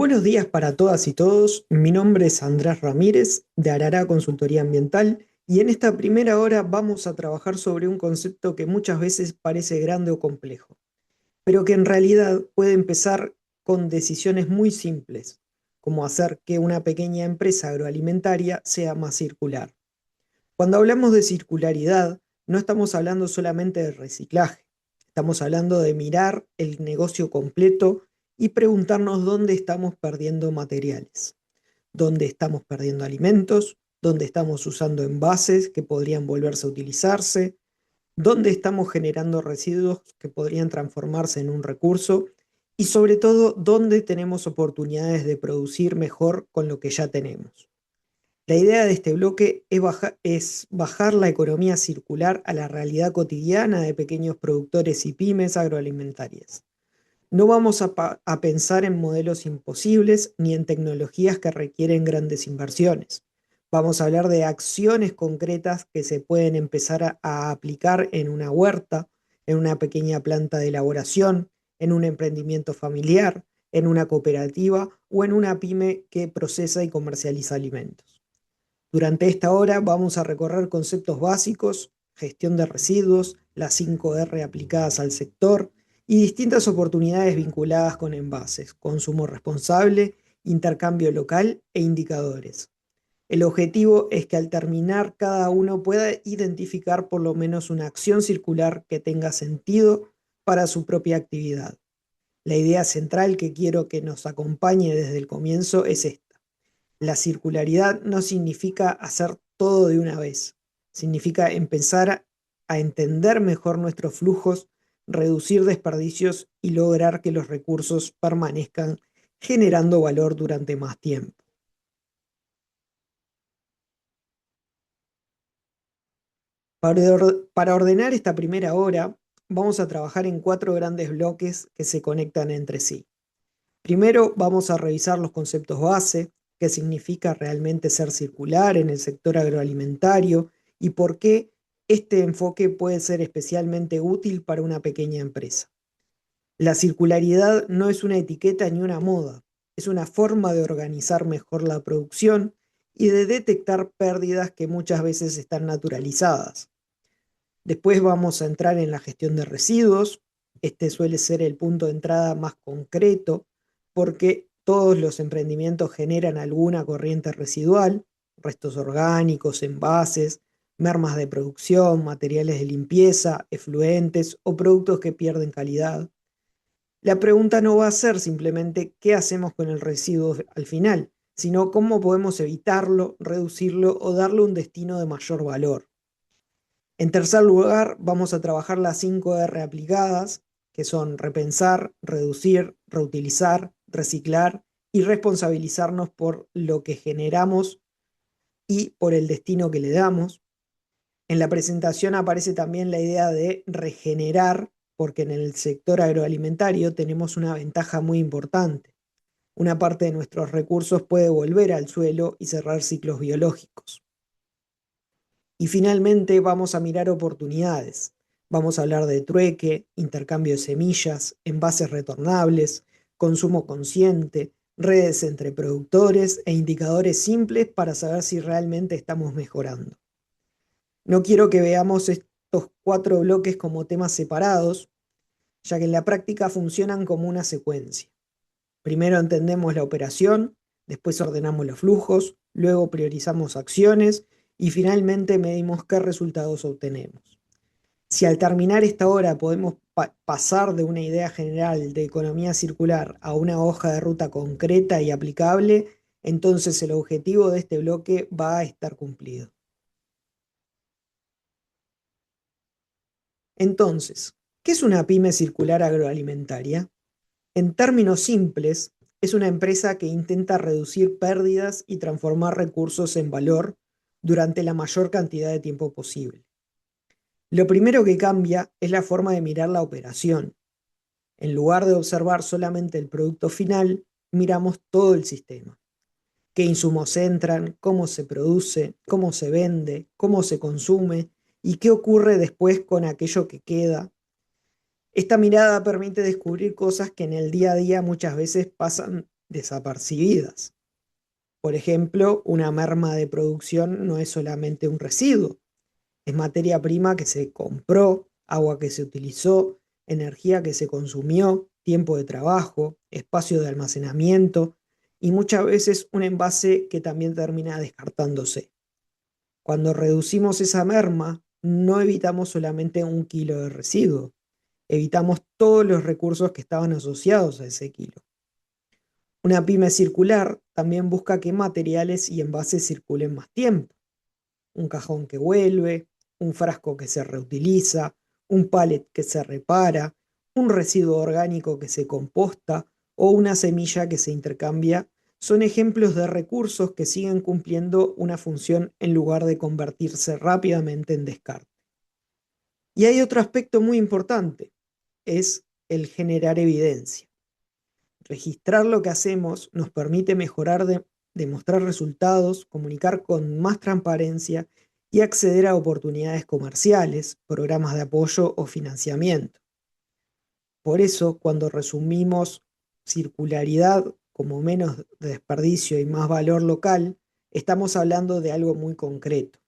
Buenos días para todas y todos. Mi nombre es Andrés Ramírez de Arará Consultoría Ambiental y en esta primera hora vamos a trabajar sobre un concepto que muchas veces parece grande o complejo, pero que en realidad puede empezar con decisiones muy simples, como hacer que una pequeña empresa agroalimentaria sea más circular. Cuando hablamos de circularidad, no estamos hablando solamente de reciclaje, estamos hablando de mirar el negocio completo y preguntarnos dónde estamos perdiendo materiales, dónde estamos perdiendo alimentos, dónde estamos usando envases que podrían volverse a utilizarse, dónde estamos generando residuos que podrían transformarse en un recurso y sobre todo dónde tenemos oportunidades de producir mejor con lo que ya tenemos. La idea de este bloque es bajar la economía circular a la realidad cotidiana de pequeños productores y pymes agroalimentarias. No vamos a pensar en modelos imposibles ni en tecnologías que requieren grandes inversiones. Vamos a hablar de acciones concretas que se pueden empezar a aplicar en una huerta, en una pequeña planta de elaboración, en un emprendimiento familiar, en una cooperativa o en una pyme que procesa y comercializa alimentos. Durante esta hora vamos a recorrer conceptos básicos, gestión de residuos, las 5R aplicadas al sector y distintas oportunidades vinculadas con envases, consumo responsable, intercambio local e indicadores. El objetivo es que al terminar cada uno pueda identificar por lo menos una acción circular que tenga sentido para su propia actividad. La idea central que quiero que nos acompañe desde el comienzo es esta. La circularidad no significa hacer todo de una vez, significa empezar a entender mejor nuestros flujos, reducir desperdicios y lograr que los recursos permanezcan generando valor durante más tiempo. Para ordenar esta primera hora, vamos a trabajar en cuatro grandes bloques que se conectan entre sí. Primero vamos a revisar los conceptos base, qué significa realmente ser circular en el sector agroalimentario y por qué este enfoque puede ser especialmente útil para una pequeña empresa. La circularidad no es una etiqueta ni una moda, es una forma de organizar mejor la producción y de detectar pérdidas que muchas veces están naturalizadas. Después vamos a entrar en la gestión de residuos. Este suele ser el punto de entrada más concreto porque todos los emprendimientos generan alguna corriente residual, restos orgánicos, envases, mermas de producción, materiales de limpieza, efluentes o productos que pierden calidad. La pregunta no va a ser simplemente qué hacemos con el residuo al final, sino cómo podemos evitarlo, reducirlo o darle un destino de mayor valor. En tercer lugar, vamos a trabajar las 5R aplicadas, que son repensar, reducir, reutilizar, reciclar y responsabilizarnos por lo que generamos y por el destino que le damos. En la presentación aparece también la idea de regenerar, porque en el sector agroalimentario tenemos una ventaja muy importante. Una parte de nuestros recursos puede volver al suelo y cerrar ciclos biológicos. Y finalmente vamos a mirar oportunidades. Vamos a hablar de trueque, intercambio de semillas, envases retornables, consumo consciente, redes entre productores e indicadores simples para saber si realmente estamos mejorando. No quiero que veamos estos cuatro bloques como temas separados, ya que en la práctica funcionan como una secuencia. Primero entendemos la operación, después ordenamos los flujos, luego priorizamos acciones y finalmente medimos qué resultados obtenemos. Si al terminar esta hora podemos pasar de una idea general de economía circular a una hoja de ruta concreta y aplicable, entonces el objetivo de este bloque va a estar cumplido. Entonces, ¿qué es una pyme circular agroalimentaria? En términos simples, es una empresa que intenta reducir pérdidas y transformar recursos en valor durante la mayor cantidad de tiempo posible. Lo primero que cambia es la forma de mirar la operación. En lugar de observar solamente el producto final, miramos todo el sistema. ¿Qué insumos entran? ¿Cómo se produce? ¿Cómo se vende? ¿Cómo se consume? ¿Y qué ocurre después con aquello que queda? Esta mirada permite descubrir cosas que en el día a día muchas veces pasan desapercibidas. Por ejemplo, una merma de producción no es solamente un residuo, es materia prima que se compró, agua que se utilizó, energía que se consumió, tiempo de trabajo, espacio de almacenamiento y muchas veces un envase que también termina descartándose. Cuando reducimos esa merma, no evitamos solamente 1 kilo de residuo, evitamos todos los recursos que estaban asociados a ese kilo. Una pyme circular también busca que materiales y envases circulen más tiempo. Un cajón que vuelve, un frasco que se reutiliza, un pallet que se repara, un residuo orgánico que se composta o una semilla que se intercambia, son ejemplos de recursos que siguen cumpliendo una función en lugar de convertirse rápidamente en descarte. Y hay otro aspecto muy importante, es el generar evidencia. Registrar lo que hacemos nos permite mejorar, demostrar resultados, comunicar con más transparencia y acceder a oportunidades comerciales, programas de apoyo o financiamiento. Por eso, cuando resumimos circularidad como menos desperdicio y más valor local, estamos hablando de algo muy concreto.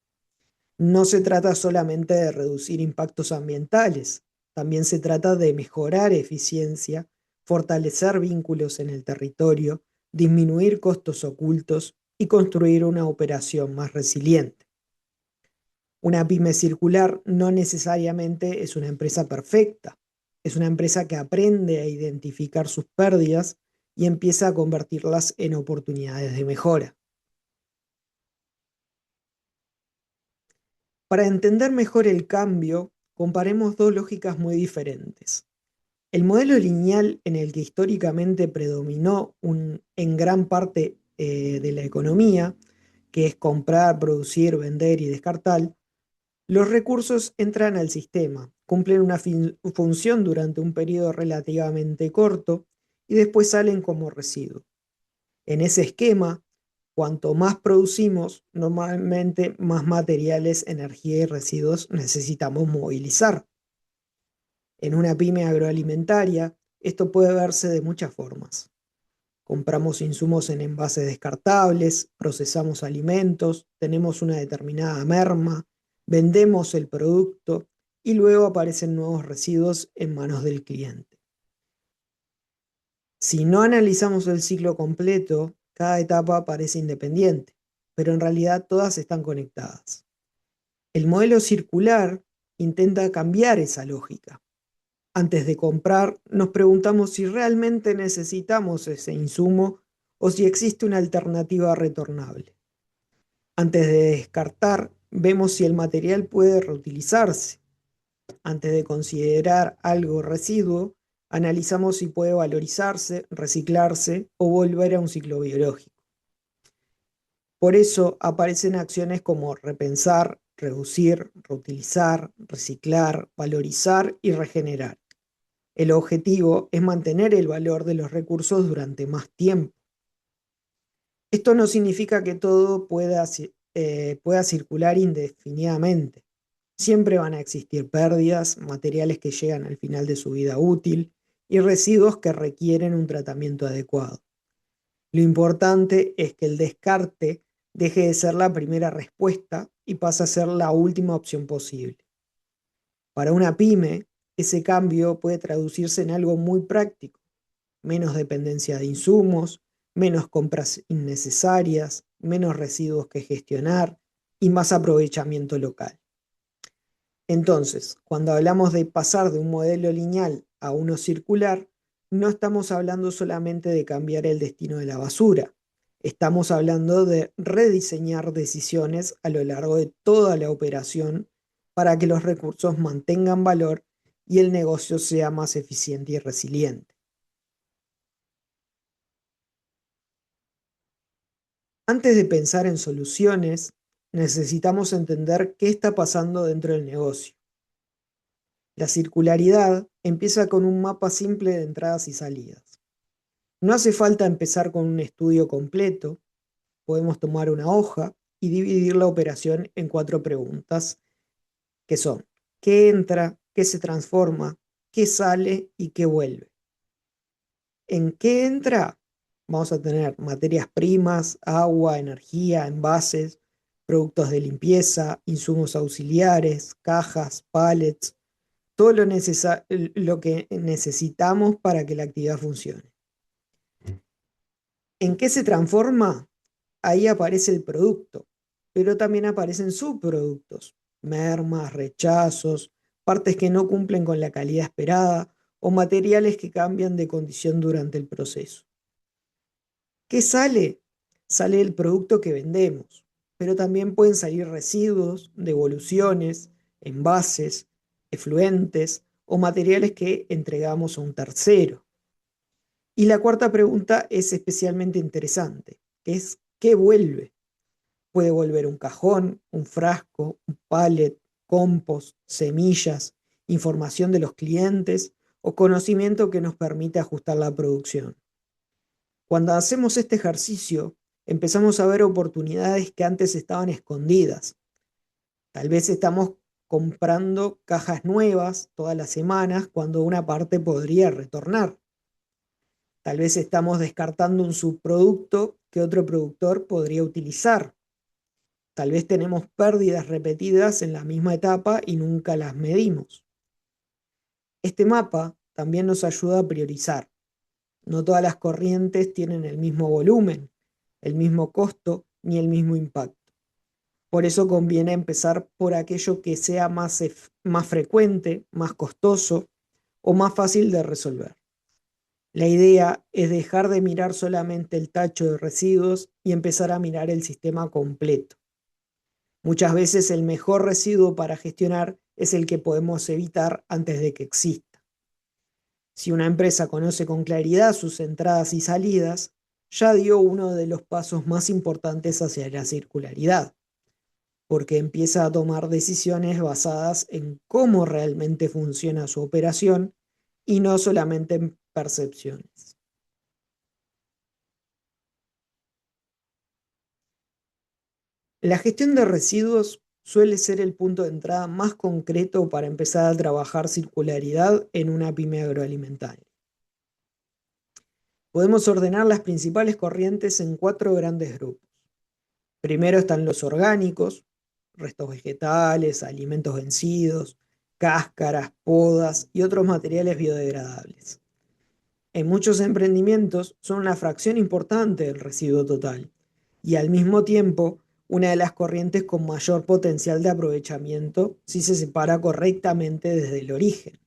No se trata solamente de reducir impactos ambientales, también se trata de mejorar eficiencia, fortalecer vínculos en el territorio, disminuir costos ocultos y construir una operación más resiliente. Una pyme circular no necesariamente es una empresa perfecta, es una empresa que aprende a identificar sus pérdidas y empieza a convertirlas en oportunidades de mejora. Para entender mejor el cambio, comparemos dos lógicas muy diferentes. El modelo lineal en el que históricamente predominó en gran parte de la economía, que es comprar, producir, vender y descartar, los recursos entran al sistema, cumplen una función durante un periodo relativamente corto y después salen como residuo. En ese esquema, cuanto más producimos, normalmente más materiales, energía y residuos necesitamos movilizar. En una pyme agroalimentaria, esto puede verse de muchas formas. Compramos insumos en envases descartables, procesamos alimentos, tenemos una determinada merma, vendemos el producto y luego aparecen nuevos residuos en manos del cliente. Si no analizamos el ciclo completo, cada etapa parece independiente, pero en realidad todas están conectadas. El modelo circular intenta cambiar esa lógica. Antes de comprar, nos preguntamos si realmente necesitamos ese insumo o si existe una alternativa retornable. Antes de descartar, vemos si el material puede reutilizarse. Antes de considerar algo residuo, analizamos si puede valorizarse, reciclarse o volver a un ciclo biológico. Por eso aparecen acciones como repensar, reducir, reutilizar, reciclar, valorizar y regenerar. El objetivo es mantener el valor de los recursos durante más tiempo. Esto no significa que todo pueda circular indefinidamente. Siempre van a existir pérdidas, materiales que llegan al final de su vida útil y residuos que requieren un tratamiento adecuado. Lo importante es que el descarte deje de ser la primera respuesta y pase a ser la última opción posible. Para una pyme, ese cambio puede traducirse en algo muy práctico: menos dependencia de insumos, menos compras innecesarias, menos residuos que gestionar y más aprovechamiento local. Entonces, cuando hablamos de pasar de un modelo lineal a uno circular, no estamos hablando solamente de cambiar el destino de la basura. Estamos hablando de rediseñar decisiones a lo largo de toda la operación para que los recursos mantengan valor y el negocio sea más eficiente y resiliente. Antes de pensar en soluciones, necesitamos entender qué está pasando dentro del negocio. La circularidad empieza con un mapa simple de entradas y salidas. No hace falta empezar con un estudio completo, podemos tomar una hoja y dividir la operación en 4 preguntas, que son: ¿qué entra, qué se transforma, qué sale y qué vuelve? ¿En qué entra? Vamos a tener materias primas, agua, energía, envases, productos de limpieza, insumos auxiliares, cajas, pallets, todo lo que necesitamos para que la actividad funcione. ¿En qué se transforma? Ahí aparece el producto, pero también aparecen subproductos, mermas, rechazos, partes que no cumplen con la calidad esperada o materiales que cambian de condición durante el proceso. ¿Qué sale? Sale el producto que vendemos, pero también pueden salir residuos, devoluciones, envases, efluentes o materiales que entregamos a un tercero. Y la cuarta pregunta es especialmente interesante, que es ¿qué vuelve? Puede volver un cajón, un frasco, un pallet, compost, semillas, información de los clientes o conocimiento que nos permite ajustar la producción. Cuando hacemos este ejercicio, empezamos a ver oportunidades que antes estaban escondidas. Tal vez estamos comprando cajas nuevas todas las semanas cuando una parte podría retornar. Tal vez estamos descartando un subproducto que otro productor podría utilizar. Tal vez tenemos pérdidas repetidas en la misma etapa y nunca las medimos. Este mapa también nos ayuda a priorizar. No todas las corrientes tienen el mismo volumen, el mismo costo ni el mismo impacto. Por eso conviene empezar por aquello que sea más frecuente, más costoso o más fácil de resolver. La idea es dejar de mirar solamente el tacho de residuos y empezar a mirar el sistema completo. Muchas veces el mejor residuo para gestionar es el que podemos evitar antes de que exista. Si una empresa conoce con claridad sus entradas y salidas, ya dio uno de los pasos más importantes hacia la circularidad, porque empieza a tomar decisiones basadas en cómo realmente funciona su operación y no solamente en percepciones. La gestión de residuos suele ser el punto de entrada más concreto para empezar a trabajar circularidad en una pyme agroalimentaria. Podemos ordenar las principales corrientes en cuatro grandes grupos. Primero están los orgánicos, restos vegetales, alimentos vencidos, cáscaras, podas y otros materiales biodegradables. En muchos emprendimientos son una fracción importante del residuo total y al mismo tiempo una de las corrientes con mayor potencial de aprovechamiento si se separa correctamente desde el origen.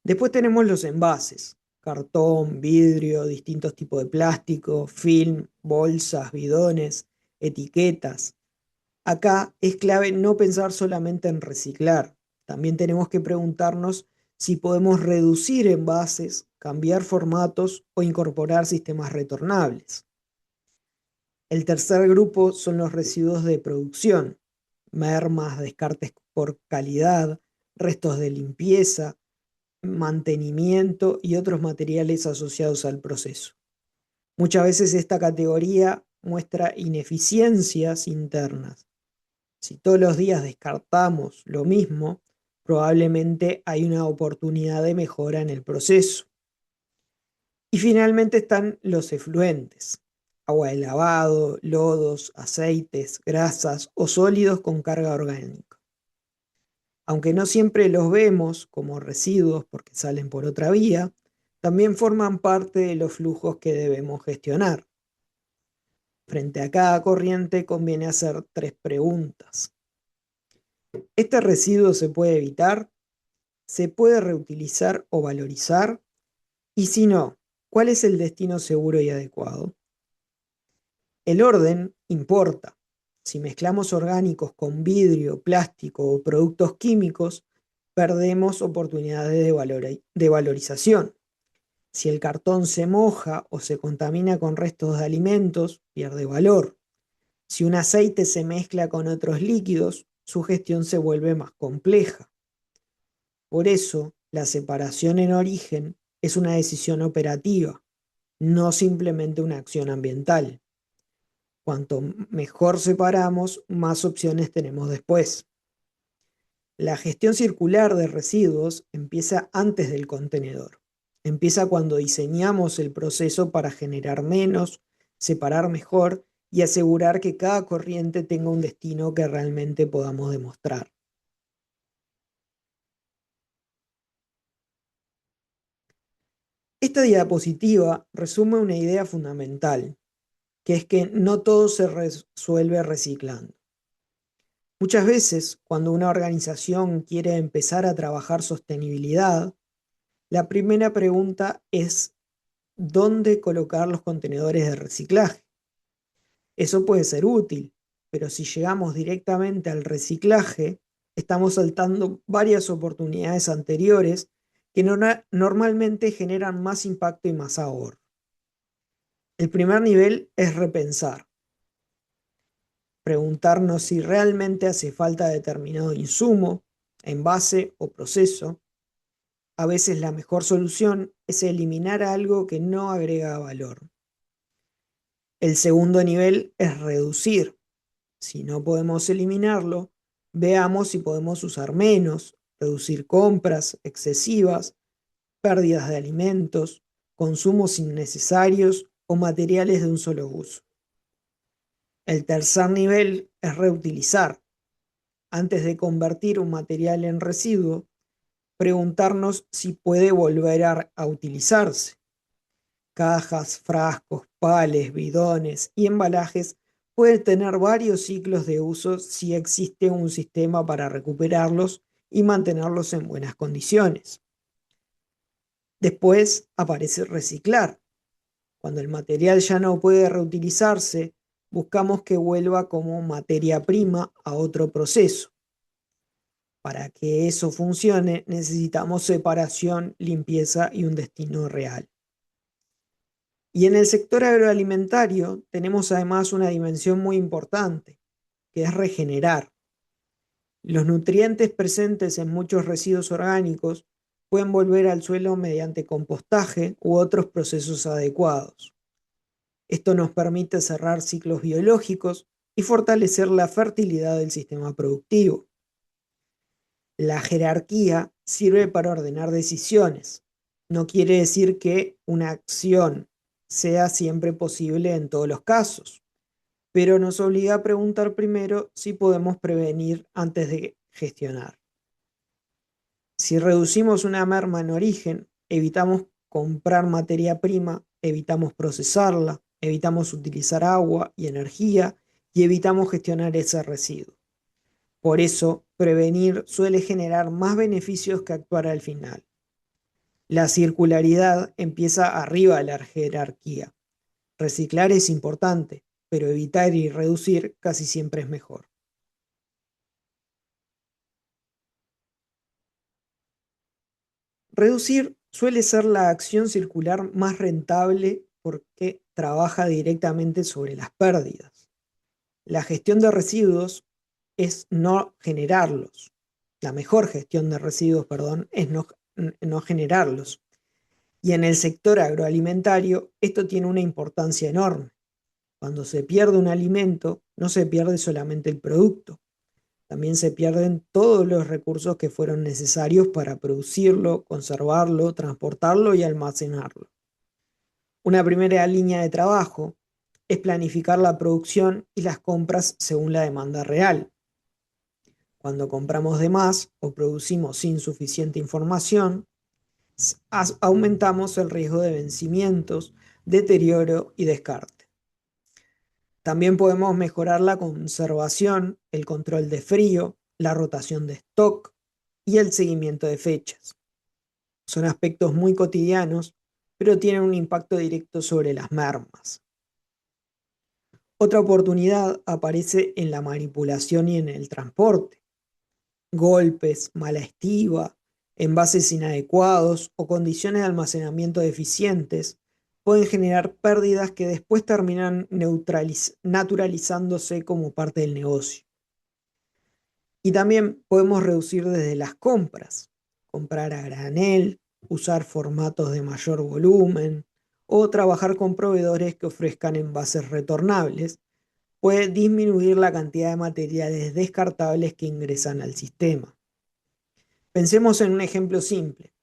Después tenemos los envases, cartón, vidrio, distintos tipos de plástico, film, bolsas, bidones, etiquetas. Acá es clave no pensar solamente en reciclar, también tenemos que preguntarnos si podemos reducir envases, cambiar formatos o incorporar sistemas retornables. El tercer grupo son los residuos de producción, mermas, descartes por calidad, restos de limpieza, mantenimiento y otros materiales asociados al proceso. Muchas veces esta categoría muestra ineficiencias internas. Si todos los días descartamos lo mismo, probablemente hay una oportunidad de mejora en el proceso. Y finalmente están los efluentes, agua de lavado, lodos, aceites, grasas o sólidos con carga orgánica. Aunque no siempre los vemos como residuos porque salen por otra vía, también forman parte de los flujos que debemos gestionar. Frente a cada corriente conviene hacer tres preguntas. ¿Este residuo se puede evitar? ¿Se puede reutilizar o valorizar? Y si no, ¿cuál es el destino seguro y adecuado? El orden importa. Si mezclamos orgánicos con vidrio, plástico o productos químicos, perdemos oportunidades de valorización. Si el cartón se moja o se contamina con restos de alimentos, pierde valor. Si un aceite se mezcla con otros líquidos, su gestión se vuelve más compleja. Por eso, la separación en origen es una decisión operativa, no simplemente una acción ambiental. Cuanto mejor separamos, más opciones tenemos después. La gestión circular de residuos empieza antes del contenedor. Empieza cuando diseñamos el proceso para generar menos, separar mejor y asegurar que cada corriente tenga un destino que realmente podamos demostrar. Esta diapositiva resume una idea fundamental, que es que no todo se resuelve reciclando. Muchas veces, cuando una organización quiere empezar a trabajar sostenibilidad, la primera pregunta es ¿dónde colocar los contenedores de reciclaje? Eso puede ser útil, pero si llegamos directamente al reciclaje, estamos saltando varias oportunidades anteriores que normalmente generan más impacto y más ahorro. El primer nivel es repensar, preguntarnos si realmente hace falta determinado insumo, envase o proceso. A veces la mejor solución es eliminar algo que no agrega valor. El segundo nivel es reducir. Si no podemos eliminarlo, veamos si podemos usar menos, reducir compras excesivas, pérdidas de alimentos, consumos innecesarios o materiales de un solo uso. El tercer nivel es reutilizar. Antes de convertir un material en residuo, preguntarnos si puede volver a utilizarse. Cajas, frascos, pales, bidones y embalajes pueden tener varios ciclos de uso si existe un sistema para recuperarlos y mantenerlos en buenas condiciones. Después aparece reciclar. Cuando el material ya no puede reutilizarse, buscamos que vuelva como materia prima a otro proceso. Para que eso funcione, necesitamos separación, limpieza y un destino real. Y en el sector agroalimentario tenemos además una dimensión muy importante, que es regenerar. Los nutrientes presentes en muchos residuos orgánicos pueden volver al suelo mediante compostaje u otros procesos adecuados. Esto nos permite cerrar ciclos biológicos y fortalecer la fertilidad del sistema productivo. La jerarquía sirve para ordenar decisiones. No quiere decir que una acción sea siempre posible en todos los casos, pero nos obliga a preguntar primero si podemos prevenir antes de gestionar. Si reducimos una merma en origen, evitamos comprar materia prima, evitamos procesarla, evitamos utilizar agua y energía y evitamos gestionar ese residuo. Por eso, prevenir suele generar más beneficios que actuar al final. La circularidad empieza arriba de la jerarquía. Reciclar es importante, pero evitar y reducir casi siempre es mejor. Reducir suele ser la acción circular más rentable porque trabaja directamente sobre las pérdidas. La gestión de residuos es no generarlos. La mejor gestión de residuos, perdón, es no generarlos. Y en el sector agroalimentario esto tiene una importancia enorme. Cuando se pierde un alimento, no se pierde solamente el producto, también se pierden todos los recursos que fueron necesarios para producirlo, conservarlo, transportarlo y almacenarlo. Una primera línea de trabajo es planificar la producción y las compras según la demanda real. Cuando compramos de más o producimos sin suficiente información, aumentamos el riesgo de vencimientos, deterioro y descarte. También podemos mejorar la conservación, el control de frío, la rotación de stock y el seguimiento de fechas. Son aspectos muy cotidianos, pero tienen un impacto directo sobre las mermas. Otra oportunidad aparece en la manipulación y en el transporte. Golpes, mala estiva, envases inadecuados o condiciones de almacenamiento deficientes pueden generar pérdidas que después terminan naturalizándose como parte del negocio. Y también podemos reducir desde las compras, comprar a granel, usar formatos de mayor volumen o trabajar con proveedores que ofrezcan envases retornables. Puede disminuir la cantidad de materiales descartables que ingresan al sistema. Pensemos en un ejemplo simple.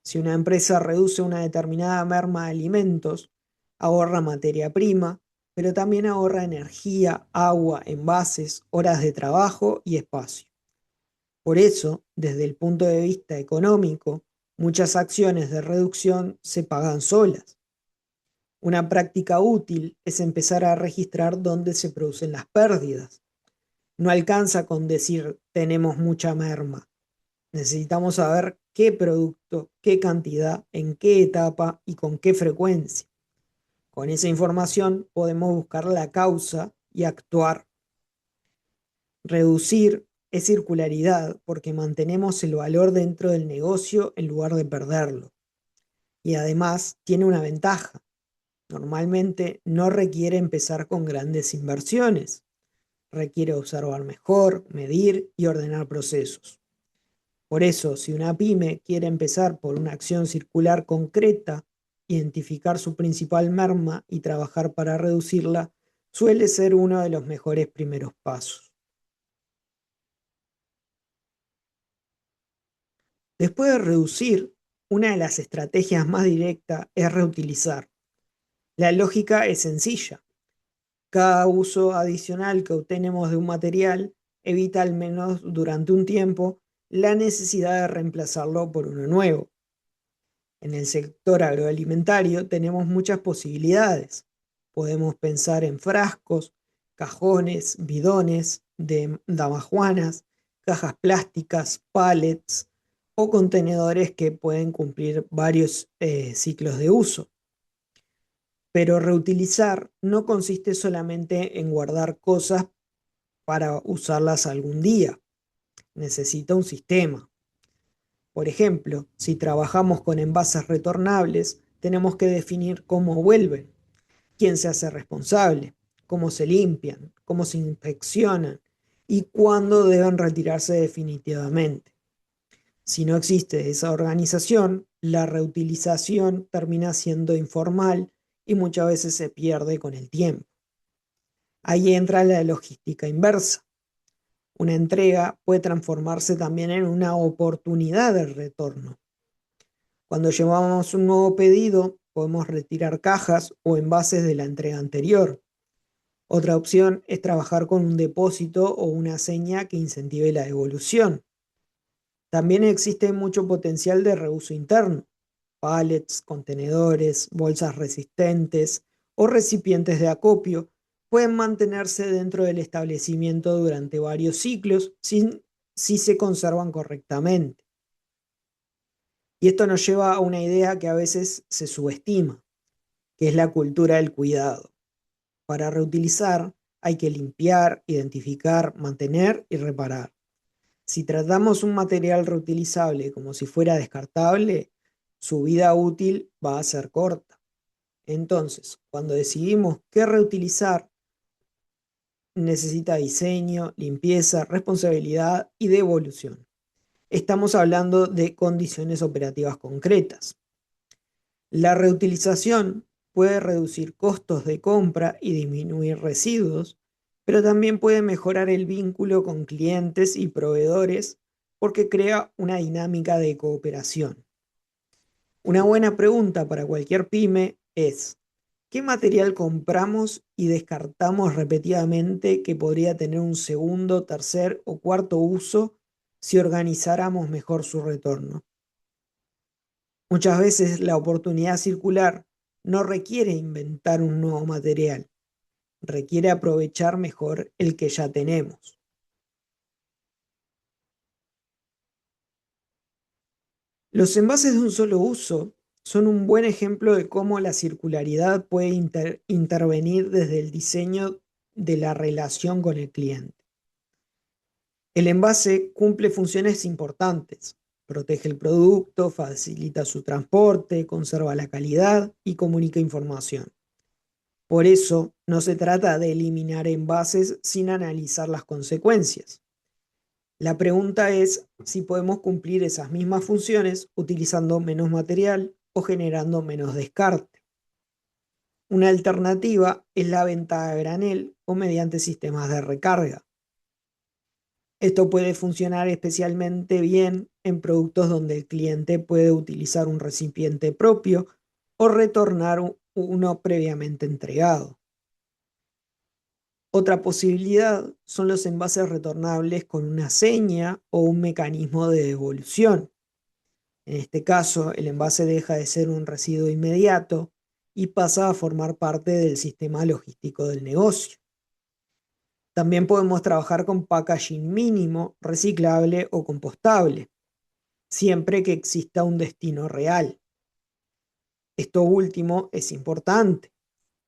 Si una empresa reduce una determinada merma de alimentos, ahorra materia prima, pero también ahorra energía, agua, envases, horas de trabajo y espacio. Por eso, desde el punto de vista económico, muchas acciones de reducción se pagan solas. Una práctica útil es empezar a registrar dónde se producen las pérdidas. No alcanza con decir tenemos mucha merma. Necesitamos saber qué producto, qué cantidad, en qué etapa y con qué frecuencia. Con esa información podemos buscar la causa y actuar. Reducir es circularidad porque mantenemos el valor dentro del negocio en lugar de perderlo. Y además tiene una ventaja. Normalmente no requiere empezar con grandes inversiones. Requiere observar mejor, medir y ordenar procesos. Por eso, si una pyme quiere empezar por una acción circular concreta, identificar su principal merma y trabajar para reducirla, suele ser uno de los mejores primeros pasos. Después de reducir, una de las estrategias más directas es reutilizar. La lógica es sencilla. Cada uso adicional que obtenemos de un material evita al menos durante un tiempo la necesidad de reemplazarlo por uno nuevo. En el sector agroalimentario tenemos muchas posibilidades. Podemos pensar en frascos, cajones, bidones de damajuanas, cajas plásticas, pallets o contenedores que pueden cumplir varios ciclos de uso. Pero reutilizar no consiste solamente en guardar cosas para usarlas algún día. Necesita un sistema. Por ejemplo, si trabajamos con envases retornables, tenemos que definir cómo vuelven, quién se hace responsable, cómo se limpian, cómo se inspeccionan y cuándo deben retirarse definitivamente. Si no existe esa organización, la reutilización termina siendo informal y muchas veces se pierde con el tiempo. Ahí entra la logística inversa. Una entrega puede transformarse también en una oportunidad de retorno. Cuando llevamos un nuevo pedido, podemos retirar cajas o envases de la entrega anterior. Otra opción es trabajar con un depósito o una seña que incentive la devolución. También existe mucho potencial de reuso interno. Pallets, contenedores, bolsas resistentes o recipientes de acopio pueden mantenerse dentro del establecimiento durante varios ciclos si se conservan correctamente. Y esto nos lleva a una idea que a veces se subestima, que es la cultura del cuidado. Para reutilizar hay que limpiar, identificar, mantener y reparar. Si tratamos un material reutilizable como si fuera descartable, su vida útil va a ser corta. Entonces, cuando decidimos qué reutilizar, necesita diseño, limpieza, responsabilidad y devolución. Estamos hablando de condiciones operativas concretas. La reutilización puede reducir costos de compra y disminuir residuos, pero también puede mejorar el vínculo con clientes y proveedores porque crea una dinámica de cooperación. Una buena pregunta para cualquier pyme es: ¿qué material compramos y descartamos repetidamente que podría tener un segundo, tercer o cuarto uso si organizáramos mejor su retorno? Muchas veces la oportunidad circular no requiere inventar un nuevo material, requiere aprovechar mejor el que ya tenemos. Los envases de un solo uso son un buen ejemplo de cómo la circularidad puede intervenir desde el diseño de la relación con el cliente. El envase cumple funciones importantes. Protege el producto, facilita su transporte, conserva la calidad y comunica información. Por eso, no se trata de eliminar envases sin analizar las consecuencias. La pregunta es si podemos cumplir esas mismas funciones utilizando menos material o generando menos descarte. Una alternativa es la venta a granel o mediante sistemas de recarga. Esto puede funcionar especialmente bien en productos donde el cliente puede utilizar un recipiente propio o retornar uno previamente entregado. Otra posibilidad son los envases retornables con una seña o un mecanismo de devolución. En este caso, el envase deja de ser un residuo inmediato y pasa a formar parte del sistema logístico del negocio. También podemos trabajar con packaging mínimo, reciclable o compostable, siempre que exista un destino real. Esto último es importante.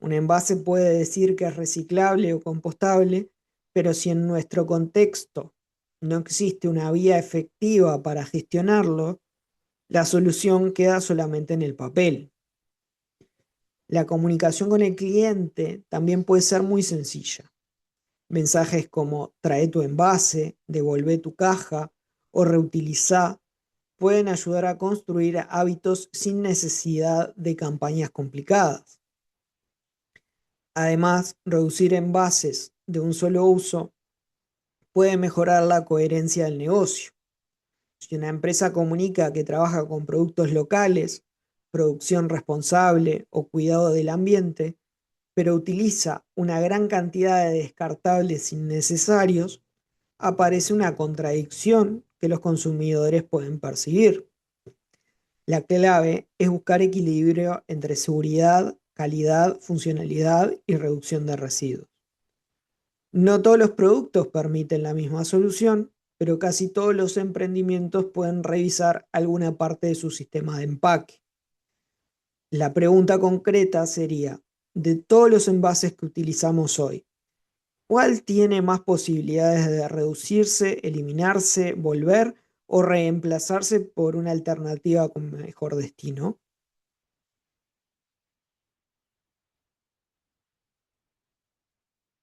Un envase puede decir que es reciclable o compostable, pero si en nuestro contexto no existe una vía efectiva para gestionarlo, la solución queda solamente en el papel. La comunicación con el cliente también puede ser muy sencilla. Mensajes como trae tu envase, devuelve tu caja o reutiliza pueden ayudar a construir hábitos sin necesidad de campañas complicadas. Además, reducir envases de un solo uso puede mejorar la coherencia del negocio. Si una empresa comunica que trabaja con productos locales, producción responsable o cuidado del ambiente, pero utiliza una gran cantidad de descartables innecesarios, aparece una contradicción que los consumidores pueden percibir. La clave es buscar equilibrio entre seguridad, calidad, funcionalidad y reducción de residuos. No todos los productos permiten la misma solución, pero casi todos los emprendimientos pueden revisar alguna parte de su sistema de empaque. La pregunta concreta sería, de todos los envases que utilizamos hoy, ¿cuál tiene más posibilidades de reducirse, eliminarse, volver o reemplazarse por una alternativa con mejor destino?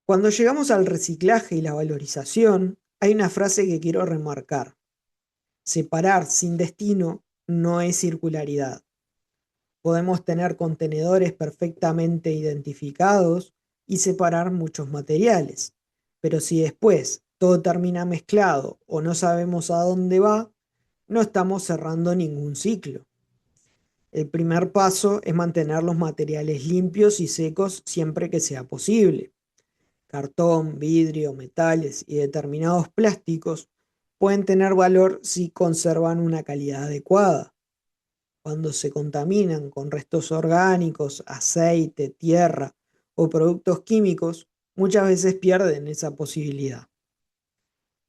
Cuando llegamos al reciclaje y la valorización, hay una frase que quiero remarcar. Separar sin destino no es circularidad. Podemos tener contenedores perfectamente identificados y separar muchos materiales, pero si después todo termina mezclado o no sabemos a dónde va, no estamos cerrando ningún ciclo. El primer paso es mantener los materiales limpios y secos siempre que sea posible. Cartón, vidrio, metales y determinados plásticos pueden tener valor si conservan una calidad adecuada. Cuando se contaminan con restos orgánicos, aceite, tierra o productos químicos, muchas veces pierden esa posibilidad.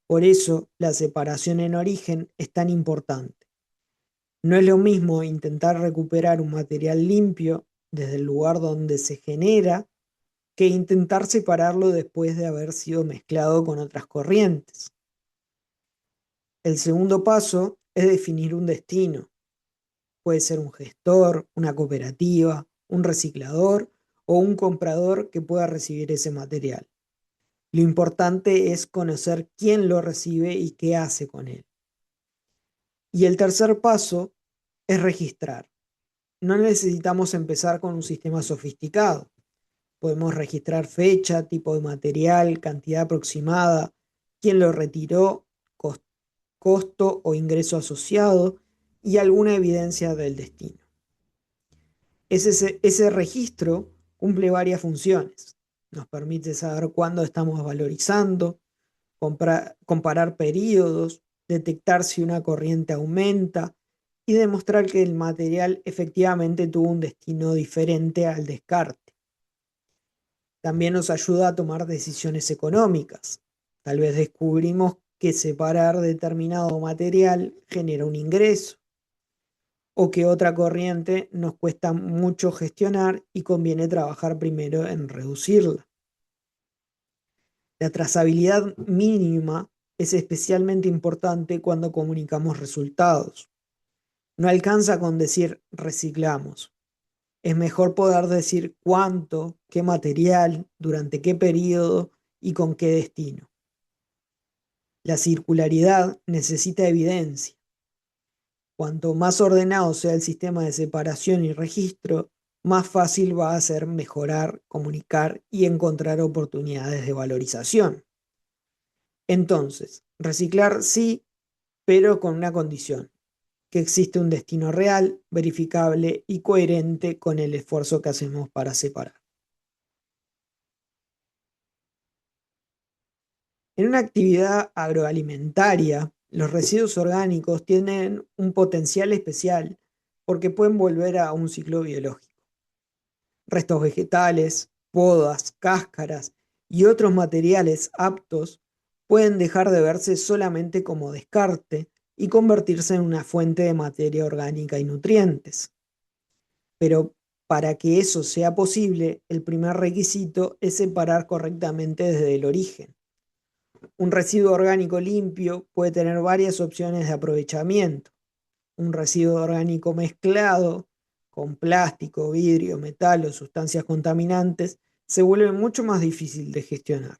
Por eso, la separación en origen es tan importante. No es lo mismo intentar recuperar un material limpio desde el lugar donde se genera que intentar separarlo después de haber sido mezclado con otras corrientes. El segundo paso es definir un destino. Puede ser un gestor, una cooperativa, un reciclador o un comprador que pueda recibir ese material. Lo importante es conocer quién lo recibe y qué hace con él. Y el tercer paso es registrar. No necesitamos empezar con un sistema sofisticado. Podemos registrar fecha, tipo de material, cantidad aproximada, quién lo retiró, costo o ingreso asociado y alguna evidencia del destino. Ese registro cumple varias funciones. Nos permite saber cuándo estamos valorizando, comparar periodos, detectar si una corriente aumenta y demostrar que el material efectivamente tuvo un destino diferente al descarte. También nos ayuda a tomar decisiones económicas. Tal vez descubrimos que separar determinado material genera un ingreso o que otra corriente nos cuesta mucho gestionar y conviene trabajar primero en reducirla. La trazabilidad mínima es especialmente importante cuando comunicamos resultados. No alcanza con decir reciclamos. Es mejor poder decir cuánto, qué material, durante qué periodo y con qué destino. La circularidad necesita evidencia. Cuanto más ordenado sea el sistema de separación y registro, más fácil va a ser mejorar, comunicar y encontrar oportunidades de valorización. Entonces, Reciclar sí, pero con una condición, que existe un destino real, verificable y coherente con el esfuerzo que hacemos para separar. En una actividad agroalimentaria, los residuos orgánicos tienen un potencial especial porque pueden volver a un ciclo biológico. Restos vegetales, podas, cáscaras y otros materiales aptos pueden dejar de verse solamente como descarte y convertirse en una fuente de materia orgánica y nutrientes. Pero para que eso sea posible, el primer requisito es separar correctamente desde el origen. Un residuo orgánico limpio puede tener varias opciones de aprovechamiento. Un residuo orgánico mezclado con plástico, vidrio, metal o sustancias contaminantes se vuelve mucho más difícil de gestionar.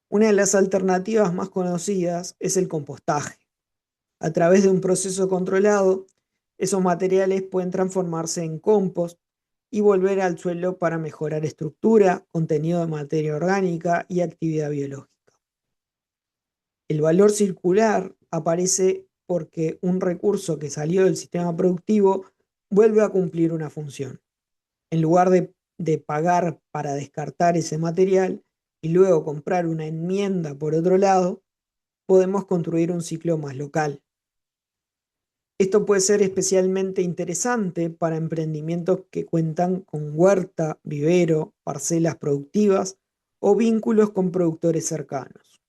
Una de las alternativas más conocidas es el compostaje. A través de un proceso controlado, esos materiales pueden transformarse en compost y volver al suelo para mejorar estructura, contenido de materia orgánica y actividad biológica. El valor circular aparece porque un recurso que salió del sistema productivo vuelve a cumplir una función. En lugar de pagar para descartar ese material y luego comprar una enmienda por otro lado, podemos construir un ciclo más local. Esto puede ser especialmente interesante para emprendimientos que cuentan con huerta, vivero, parcelas productivas o vínculos con productores cercanos.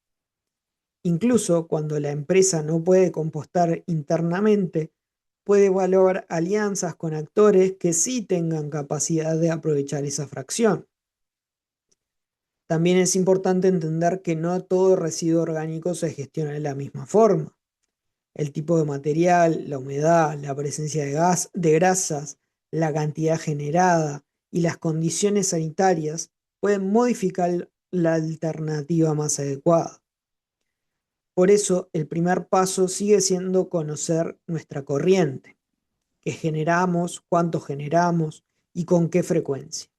Incluso cuando la empresa no puede compostar internamente, puede evaluar alianzas con actores que sí tengan capacidad de aprovechar esa fracción. También es importante entender que no todo residuo orgánico se gestiona de la misma forma. El tipo de material, la humedad, la presencia de grasas, la cantidad generada y las condiciones sanitarias pueden modificar la alternativa más adecuada. Por eso, el primer paso sigue siendo conocer nuestra corriente, qué generamos, cuánto generamos y con qué frecuencia.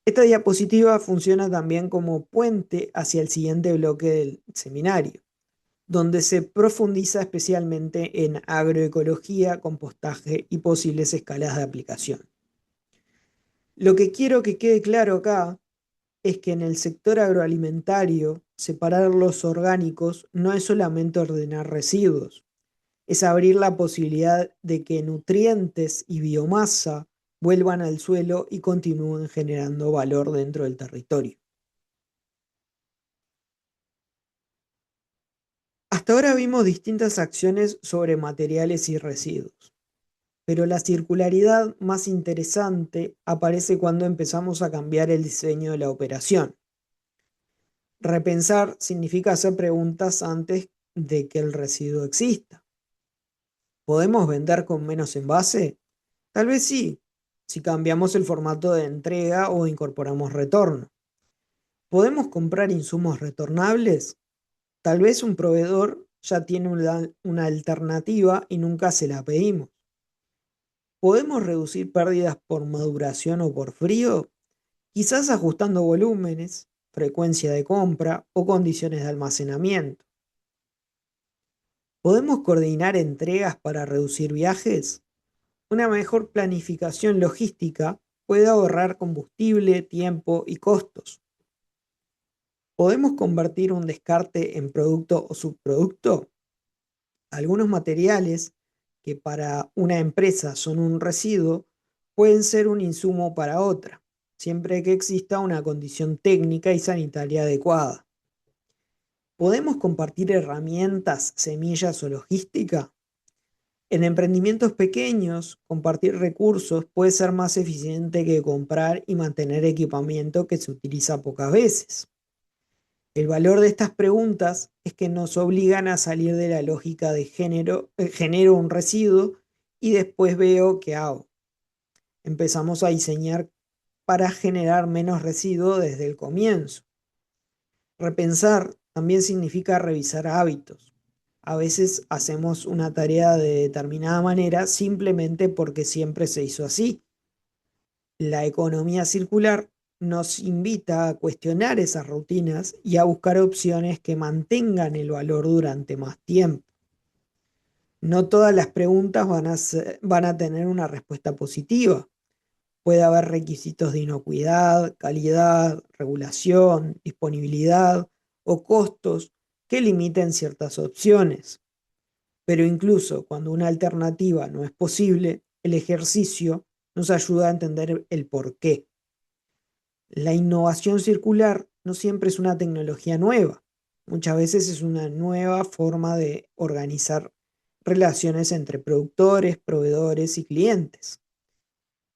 Esta diapositiva funciona también como puente hacia el siguiente bloque del seminario, donde se profundiza especialmente en agroecología, compostaje y posibles escalas de aplicación. Lo que quiero que quede claro acá es que en el sector agroalimentario, separar los orgánicos no es solamente ordenar residuos, es abrir la posibilidad de que nutrientes y biomasa vuelvan al suelo y continúen generando valor dentro del territorio. Hasta ahora vimos distintas acciones sobre materiales y residuos, pero la circularidad más interesante aparece cuando empezamos a cambiar el diseño de la operación. Repensar significa hacer preguntas antes de que el residuo exista. ¿Podemos vender con menos envase? Tal vez sí, si cambiamos el formato de entrega o incorporamos retorno. ¿Podemos comprar insumos retornables? Tal vez un proveedor ya tiene una alternativa y nunca se la pedimos. ¿Podemos reducir pérdidas por maduración o por frío? Quizás ajustando volúmenes, frecuencia de compra o condiciones de almacenamiento. ¿Podemos coordinar entregas para reducir viajes? Una mejor planificación logística puede ahorrar combustible, tiempo y costos. ¿Podemos convertir un descarte en producto o subproducto? Algunos materiales que para una empresa son un residuo pueden ser un insumo para otra, siempre que exista una condición técnica y sanitaria adecuada. ¿Podemos compartir herramientas, semillas o logística? En emprendimientos pequeños, compartir recursos puede ser más eficiente que comprar y mantener equipamiento que se utiliza pocas veces. El valor de estas preguntas es que nos obligan a salir de la lógica de genero un residuo y después veo qué hago. Empezamos a diseñar para generar menos residuo desde el comienzo. Repensar también significa revisar hábitos. A veces hacemos una tarea de determinada manera simplemente porque siempre se hizo así. La economía circular nos invita a cuestionar esas rutinas y a buscar opciones que mantengan el valor durante más tiempo. No todas las preguntas van a tener una respuesta positiva. Puede haber requisitos de inocuidad, calidad, regulación, disponibilidad o costos que limiten ciertas opciones. Pero incluso cuando una alternativa no es posible, el ejercicio nos ayuda a entender el por qué. La innovación circular no siempre es una tecnología nueva. Muchas veces es una nueva forma de organizar relaciones entre productores, proveedores y clientes.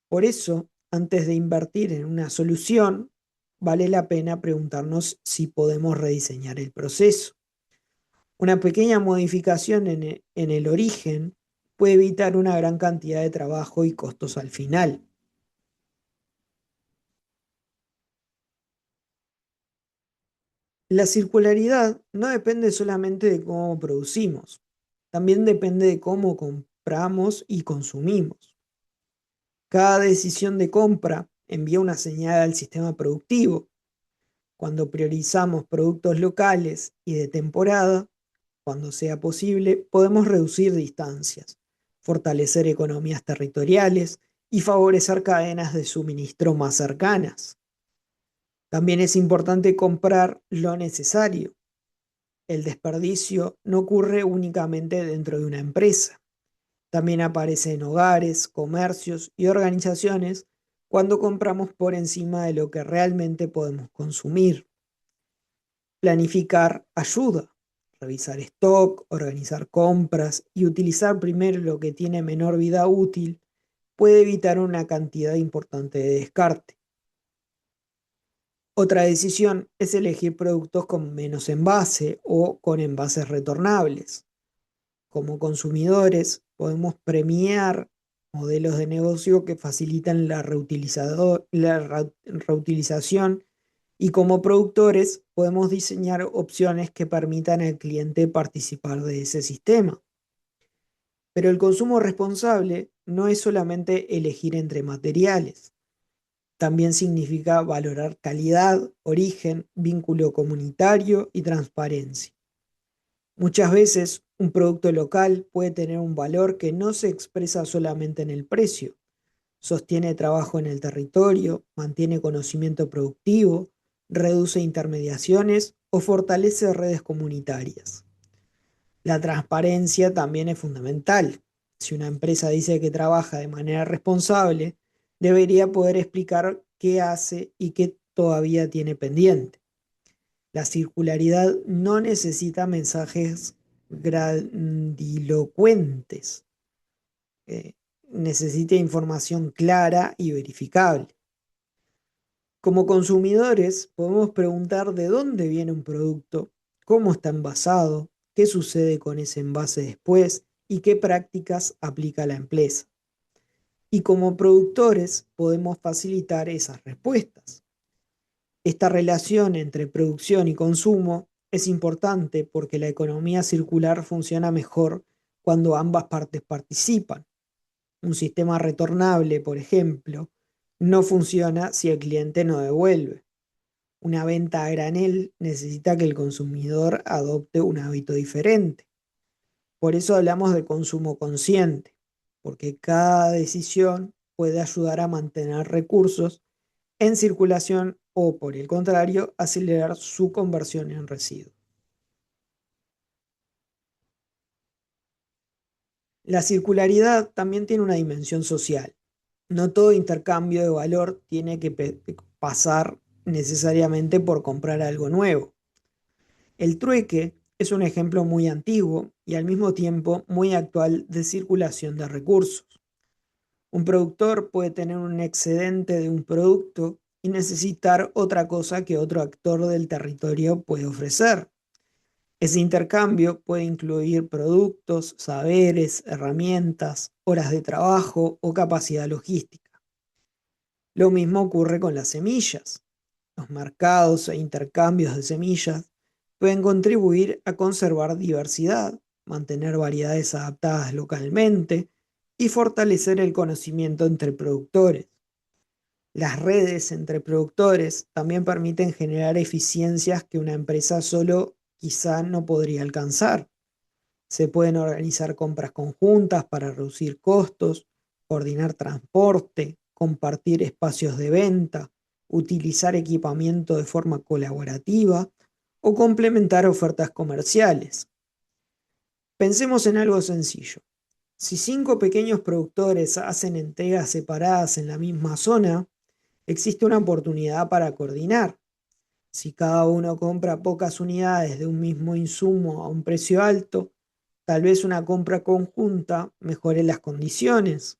Por eso, antes de invertir en una solución, vale la pena preguntarnos si podemos rediseñar el proceso. Una pequeña modificación en el origen puede evitar una gran cantidad de trabajo y costos al final. La circularidad no depende solamente de cómo producimos, también depende de cómo compramos y consumimos. Cada decisión de compra envía una señal al sistema productivo. Cuando priorizamos productos locales y de temporada, cuando sea posible, podemos reducir distancias, fortalecer economías territoriales y favorecer cadenas de suministro más cercanas. También es importante comprar lo necesario. El desperdicio no ocurre únicamente dentro de una empresa. También aparece en hogares, comercios y organizaciones cuando compramos por encima de lo que realmente podemos consumir. Planificar ayuda. Revisar stock, organizar compras y utilizar primero lo que tiene menor vida útil puede evitar una cantidad importante de descarte. Otra decisión es elegir productos con menos envase o con envases retornables. Como consumidores, podemos premiar modelos de negocio que facilitan la reutilización y como productores podemos diseñar opciones que permitan al cliente participar de ese sistema. Pero el consumo responsable no es solamente elegir entre materiales. También significa valorar calidad, origen, vínculo comunitario y transparencia. Muchas veces un producto local puede tener un valor que no se expresa solamente en el precio. Sostiene trabajo en el territorio, mantiene conocimiento productivo, reduce intermediaciones o fortalece redes comunitarias. La transparencia también es fundamental. Si una empresa dice que trabaja de manera responsable, debería poder explicar qué hace y qué todavía tiene pendiente. La circularidad no necesita mensajes grandilocuentes, eh, necesita información clara y verificable. Como consumidores, podemos preguntar de dónde viene un producto, cómo está envasado, qué sucede con ese envase después y qué prácticas aplica la empresa. Y como productores, podemos facilitar esas respuestas. Esta relación entre producción y consumo es importante porque la economía circular funciona mejor cuando ambas partes participan. Un sistema retornable, por ejemplo, no funciona si el cliente no devuelve. Una venta a granel necesita que el consumidor adopte un hábito diferente. Por eso hablamos de consumo consciente, porque cada decisión puede ayudar a mantener recursos en circulación o, por el contrario, acelerar su conversión en residuo. La circularidad también tiene una dimensión social. No todo intercambio de valor tiene que pasar necesariamente por comprar algo nuevo. El trueque es un ejemplo muy antiguo y al mismo tiempo muy actual de circulación de recursos. Un productor puede tener un excedente de un producto y necesitar otra cosa que otro actor del territorio puede ofrecer. Ese intercambio puede incluir productos, saberes, herramientas, horas de trabajo o capacidad logística. Lo mismo ocurre con las semillas. Los mercados e intercambios de semillas pueden contribuir a conservar diversidad, mantener variedades adaptadas localmente y fortalecer el conocimiento entre productores. Las redes entre productores también permiten generar eficiencias que una empresa solo quizá no podría alcanzar. Se pueden organizar compras conjuntas para reducir costos, coordinar transporte, compartir espacios de venta, utilizar equipamiento de forma colaborativa o complementar ofertas comerciales. Pensemos en algo sencillo. Si 5 pequeños productores hacen entregas separadas en la misma zona, existe una oportunidad para coordinar. Si cada uno compra pocas unidades de un mismo insumo a un precio alto, tal vez una compra conjunta mejore las condiciones.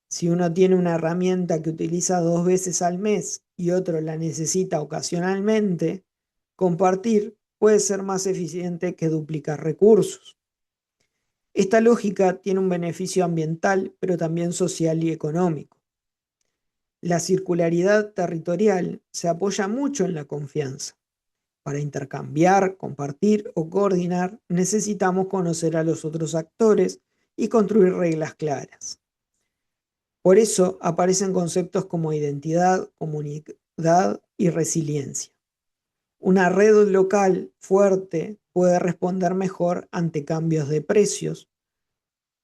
Si uno tiene una herramienta que utiliza 2 veces al mes y otro la necesita ocasionalmente, compartir puede ser más eficiente que duplicar recursos. Esta lógica tiene un beneficio ambiental, pero también social y económico. La circularidad territorial se apoya mucho en la confianza. Para intercambiar, compartir o coordinar, necesitamos conocer a los otros actores y construir reglas claras. Por eso aparecen conceptos como identidad, comunidad y resiliencia. Una red local fuerte puede responder mejor ante cambios de precios,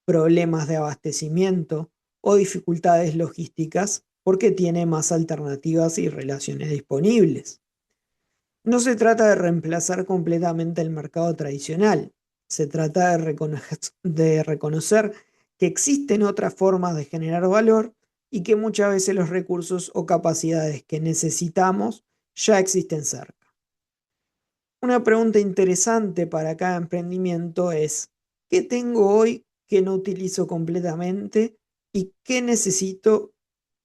problemas de abastecimiento o dificultades logísticas porque tiene más alternativas y relaciones disponibles. No se trata de reemplazar completamente el mercado tradicional, se trata de reconocer que existen otras formas de generar valor y que muchas veces los recursos o capacidades que necesitamos ya existen cerca. Una pregunta interesante para cada emprendimiento es: ¿qué tengo hoy que no utilizo completamente y qué necesito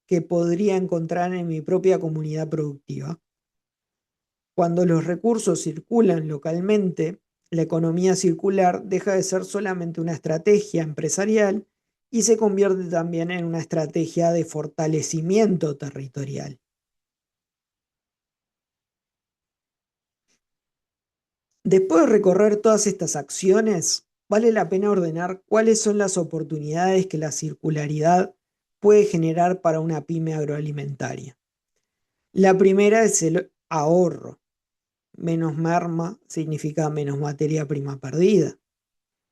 que podría encontrar en mi propia comunidad productiva? Cuando los recursos circulan localmente, la economía circular deja de ser solamente una estrategia empresarial y se convierte también en una estrategia de fortalecimiento territorial. Después de recorrer todas estas acciones, vale la pena ordenar cuáles son las oportunidades que la circularidad puede generar para una pyme agroalimentaria. La primera es el ahorro. Menos merma significa menos materia prima perdida.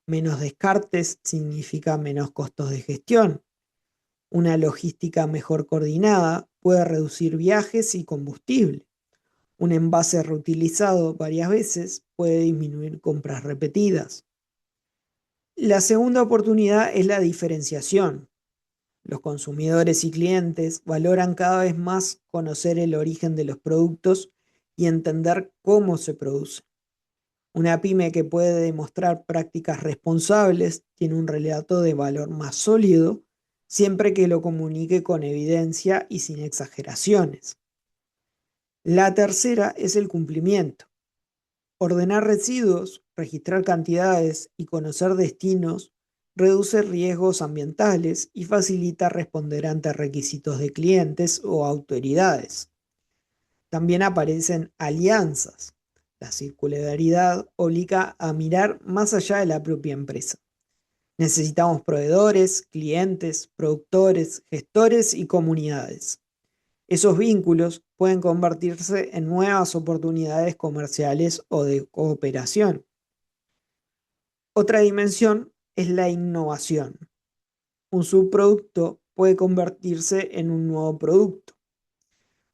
Menos descartes significa menos costos de gestión. Una logística mejor coordinada puede reducir viajes y combustible. Un envase reutilizado varias veces puede disminuir compras repetidas. La segunda oportunidad es la diferenciación. Los consumidores y clientes valoran cada vez más conocer el origen de los productos y entender cómo se produce. Una pyme que puede demostrar prácticas responsables tiene un relato de valor más sólido, siempre que lo comunique con evidencia y sin exageraciones. La tercera es el cumplimiento. Ordenar residuos, registrar cantidades y conocer destinos reduce riesgos ambientales y facilita responder ante requisitos de clientes o autoridades. También aparecen alianzas. La circularidad obliga a mirar más allá de la propia empresa. Necesitamos proveedores, clientes, productores, gestores y comunidades. Esos vínculos pueden convertirse en nuevas oportunidades comerciales o de cooperación. Otra dimensión es la innovación. Un subproducto puede convertirse en un nuevo producto.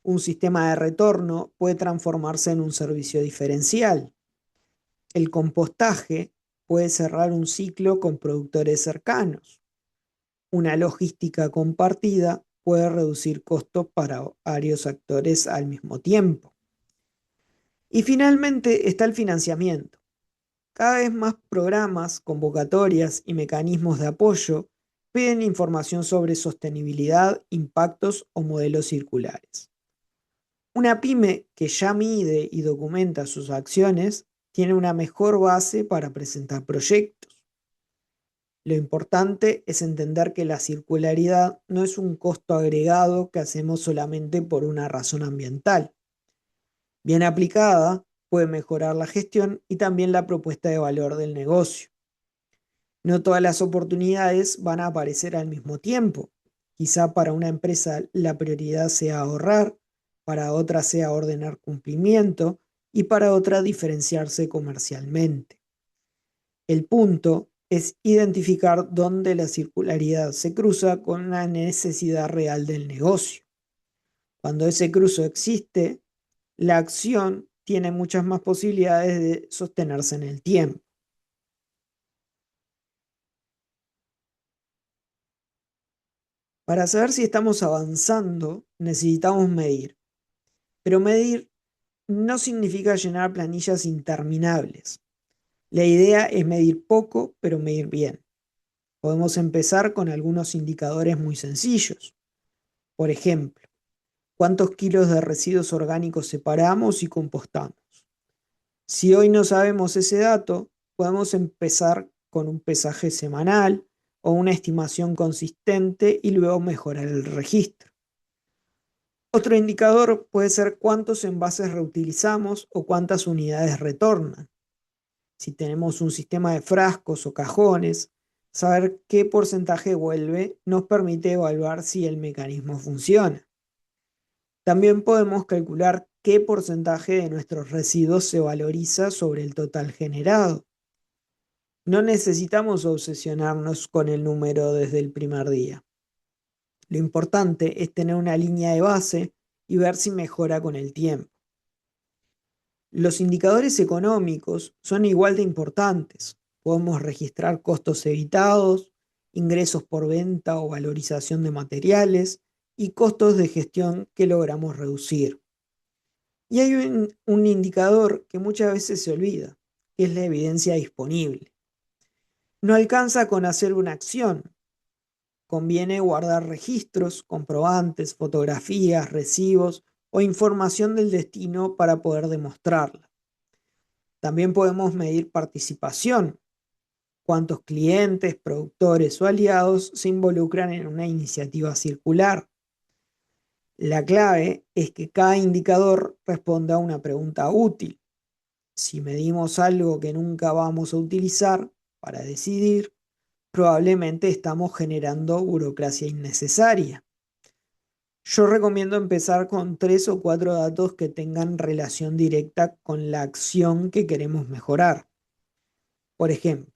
Un sistema de retorno puede transformarse en un servicio diferencial. El compostaje puede cerrar un ciclo con productores cercanos. Una logística compartida puede reducir costos para varios actores al mismo tiempo. Y finalmente está el financiamiento. Cada vez más programas, convocatorias y mecanismos de apoyo piden información sobre sostenibilidad, impactos o modelos circulares. Una pyme que ya mide y documenta sus acciones tiene una mejor base para presentar proyectos. Lo importante es entender que la circularidad no es un costo agregado que hacemos solamente por una razón ambiental. Bien aplicada, puede mejorar la gestión y también la propuesta de valor del negocio. No todas las oportunidades van a aparecer al mismo tiempo. Quizá para una empresa la prioridad sea ahorrar, para otra sea ordenar cumplimiento y para otra diferenciarse comercialmente. El punto es identificar dónde la circularidad se cruza con la necesidad real del negocio. Cuando ese cruce existe, la acción tiene muchas más posibilidades de sostenerse en el tiempo. Para saber si estamos avanzando, necesitamos medir. Pero medir no significa llenar planillas interminables. La idea es medir poco, pero medir bien. Podemos empezar con algunos indicadores muy sencillos. Por ejemplo, ¿cuántos kilos de residuos orgánicos separamos y compostamos? Si hoy no sabemos ese dato, podemos empezar con un pesaje semanal o una estimación consistente y luego mejorar el registro. Otro indicador puede ser cuántos envases reutilizamos o cuántas unidades retornan. Si tenemos un sistema de frascos o cajones, saber qué porcentaje vuelve nos permite evaluar si el mecanismo funciona. También podemos calcular qué porcentaje de nuestros residuos se valoriza sobre el total generado. No necesitamos obsesionarnos con el número desde el primer día. Lo importante es tener una línea de base y ver si mejora con el tiempo. Los indicadores económicos son igual de importantes. Podemos registrar costos evitados, ingresos por venta o valorización de materiales y costos de gestión que logramos reducir. Y hay un indicador que muchas veces se olvida, que es la evidencia disponible. No alcanza con hacer una acción. Conviene guardar registros, comprobantes, fotografías, recibos o información del destino para poder demostrarla. También podemos medir participación, cuántos clientes, productores o aliados se involucran en una iniciativa circular. La clave es que cada indicador responda a una pregunta útil. Si medimos algo que nunca vamos a utilizar para decidir, probablemente estamos generando burocracia innecesaria. Yo recomiendo empezar con 3 o 4 datos que tengan relación directa con la acción que queremos mejorar. Por ejemplo,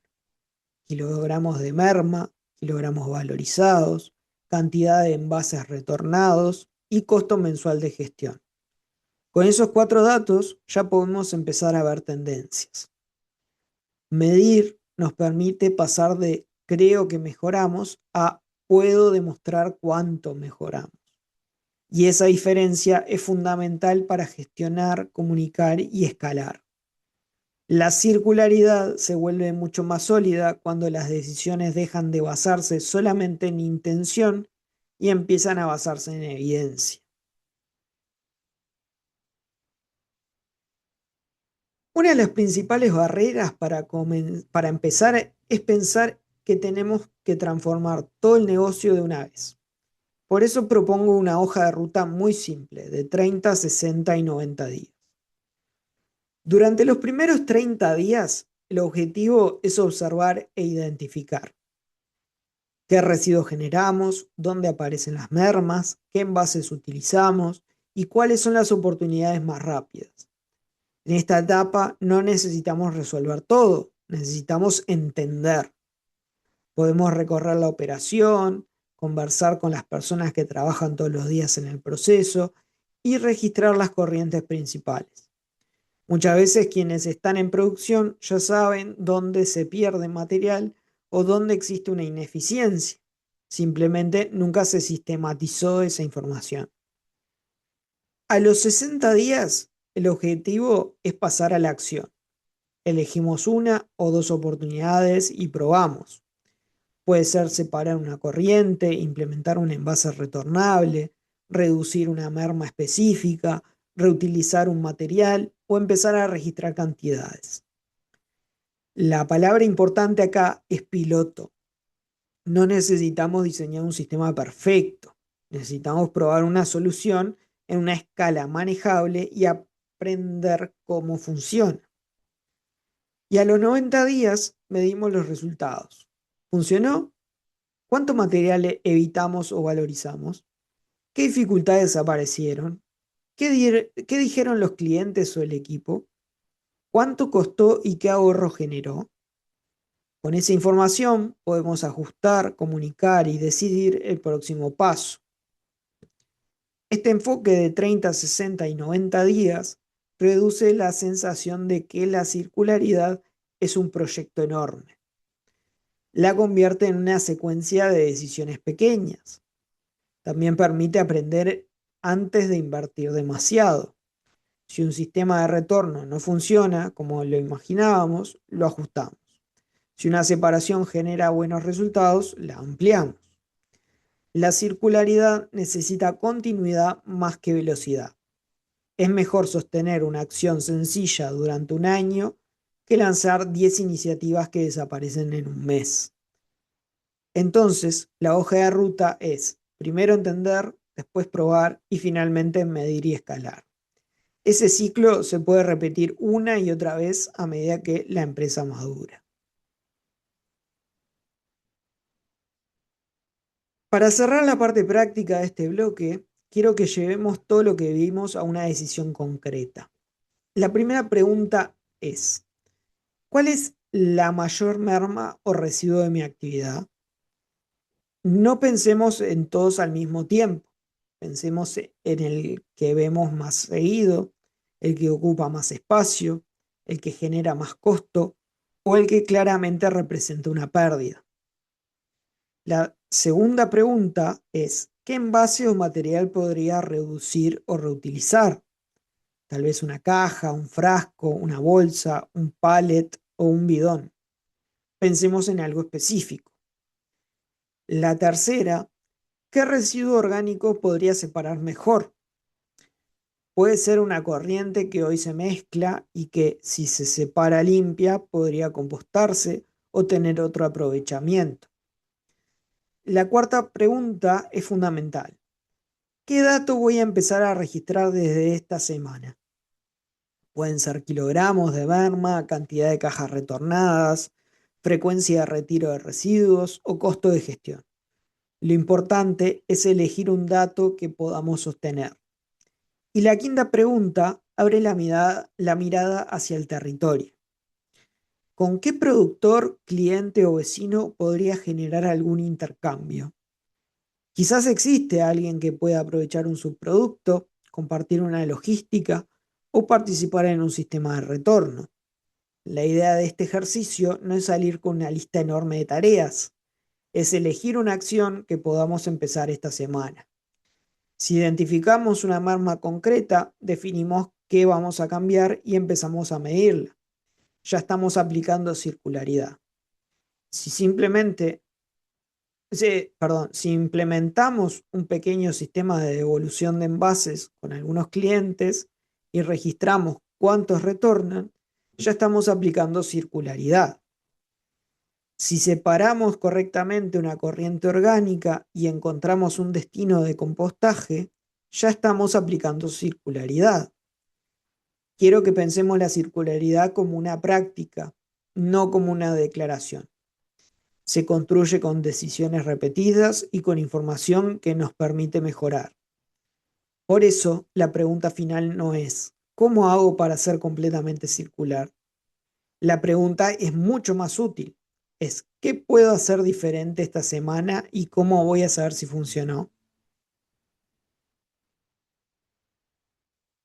kilogramos de merma, kilogramos valorizados, cantidad de envases retornados y costo mensual de gestión. Con esos 4 datos ya podemos empezar a ver tendencias. Medir nos permite pasar de creo que mejoramos a puedo demostrar cuánto mejoramos. Y esa diferencia es fundamental para gestionar, comunicar y escalar. La circularidad se vuelve mucho más sólida cuando las decisiones dejan de basarse solamente en intención y empiezan a basarse en evidencia. Una de las principales barreras para empezar es pensar que tenemos que transformar todo el negocio de una vez. Por eso propongo una hoja de ruta muy simple, de 30, 60 y 90 días. Durante los primeros 30 días, el objetivo es observar e identificar qué residuos generamos, dónde aparecen las mermas, qué envases utilizamos y cuáles son las oportunidades más rápidas. En esta etapa no necesitamos resolver todo, necesitamos entender. Podemos recorrer la operación, conversar con las personas que trabajan todos los días en el proceso y registrar las corrientes principales. Muchas veces quienes están en producción ya saben dónde se pierde material o dónde existe una ineficiencia. Simplemente nunca se sistematizó esa información. A los 60 días, el objetivo es pasar a la acción. Elegimos una o dos oportunidades y probamos. Puede ser separar una corriente, implementar un envase retornable, reducir una merma específica, reutilizar un material o empezar a registrar cantidades. La palabra importante acá es piloto. No necesitamos diseñar un sistema perfecto. Necesitamos probar una solución en una escala manejable y aprender cómo funciona. Y a los 90 días medimos los resultados. ¿Funcionó? ¿Cuánto material evitamos o valorizamos? ¿Qué dificultades aparecieron? ¿Qué dijeron los clientes o el equipo? ¿Cuánto costó y qué ahorro generó? Con esa información podemos ajustar, comunicar y decidir el próximo paso. Este enfoque de 30, 60 y 90 días reduce la sensación de que la circularidad es un proyecto enorme. La convierte en una secuencia de decisiones pequeñas. También permite aprender antes de invertir demasiado. Si un sistema de retorno no funciona como lo imaginábamos, lo ajustamos. Si una separación genera buenos resultados, la ampliamos. La circularidad necesita continuidad más que velocidad. Es mejor sostener una acción sencilla durante un año que lanzar 10 iniciativas que desaparecen en un mes. Entonces, la hoja de ruta es primero entender, después probar y finalmente medir y escalar. Ese ciclo se puede repetir una y otra vez a medida que la empresa madura. Para cerrar la parte práctica de este bloque, quiero que llevemos todo lo que vimos a una decisión concreta. La primera pregunta es, ¿cuál es la mayor merma o residuo de mi actividad? No pensemos en todos al mismo tiempo. Pensemos en el que vemos más seguido, el que ocupa más espacio, el que genera más costo o el que claramente representa una pérdida. La segunda pregunta es, ¿qué envase o material podría reducir o reutilizar? Tal vez una caja, un frasco, una bolsa, un pallet o un bidón. Pensemos en algo específico. La tercera, ¿qué residuo orgánico podría separar mejor? Puede ser una corriente que hoy se mezcla y que si se separa limpia podría compostarse o tener otro aprovechamiento. La cuarta pregunta es fundamental. ¿Qué dato voy a empezar a registrar desde esta semana? Pueden ser kilogramos de merma, cantidad de cajas retornadas, frecuencia de retiro de residuos o costo de gestión. Lo importante es elegir un dato que podamos sostener. Y la quinta pregunta abre la mirada hacia el territorio. ¿Con qué productor, cliente o vecino podría generar algún intercambio? Quizás existe alguien que pueda aprovechar un subproducto, compartir una logística o participar en un sistema de retorno. La idea de este ejercicio no es salir con una lista enorme de tareas, es elegir una acción que podamos empezar esta semana. Si identificamos una merma concreta, definimos qué vamos a cambiar y empezamos a medirla. Ya estamos aplicando circularidad. Si simplemente si implementamos un pequeño sistema de devolución de envases con algunos clientes y registramos cuántos retornan, ya estamos aplicando circularidad. Si separamos correctamente una corriente orgánica y encontramos un destino de compostaje, ya estamos aplicando circularidad. Quiero que pensemos la circularidad como una práctica, no como una declaración. Se construye con decisiones repetidas y con información que nos permite mejorar. Por eso, la pregunta final no es ¿cómo hago para ser completamente circular? La pregunta es mucho más útil. Es ¿qué puedo hacer diferente esta semana y cómo voy a saber si funcionó?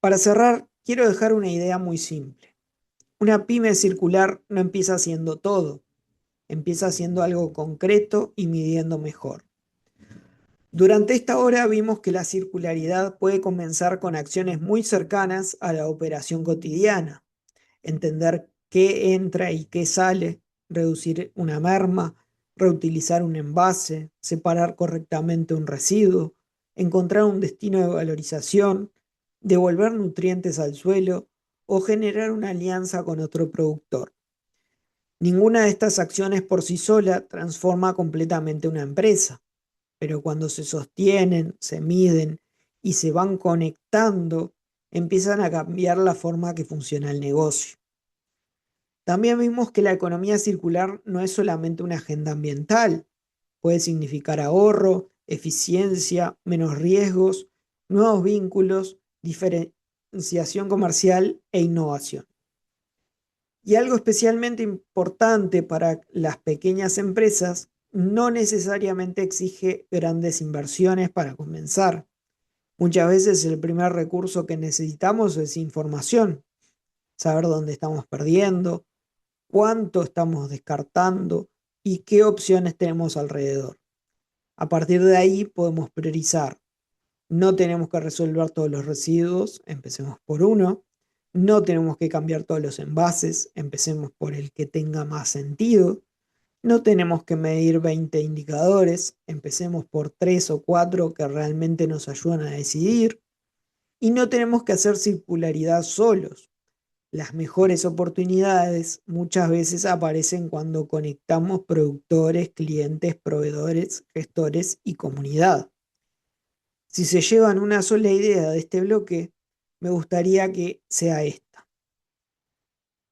Para cerrar, quiero dejar una idea muy simple. Una pyme circular no empieza haciendo todo, empieza haciendo algo concreto y midiendo mejor. Durante esta hora vimos que la circularidad puede comenzar con acciones muy cercanas a la operación cotidiana. Entender qué entra y qué sale, reducir una merma, reutilizar un envase, separar correctamente un residuo, encontrar un destino de valorización, devolver nutrientes al suelo o generar una alianza con otro productor. Ninguna de estas acciones por sí sola transforma completamente una empresa, pero cuando se sostienen, se miden y se van conectando, empiezan a cambiar la forma que funciona el negocio. También vimos que la economía circular no es solamente una agenda ambiental. Puede significar ahorro, eficiencia, menos riesgos, nuevos vínculos, diferenciación comercial e innovación. Y algo especialmente importante para las pequeñas empresas, no necesariamente exige grandes inversiones para comenzar. Muchas veces el primer recurso que necesitamos es información, saber dónde estamos perdiendo, cuánto estamos descartando y qué opciones tenemos alrededor. A partir de ahí podemos priorizar. No tenemos que resolver todos los residuos, empecemos por uno. No tenemos que cambiar todos los envases, empecemos por el que tenga más sentido. No tenemos que medir 20 indicadores, empecemos por 3 o 4 que realmente nos ayudan a decidir. Y no tenemos que hacer circularidad solos. Las mejores oportunidades muchas veces aparecen cuando conectamos productores, clientes, proveedores, gestores y comunidad. Si se llevan una sola idea de este bloque, me gustaría que sea esta.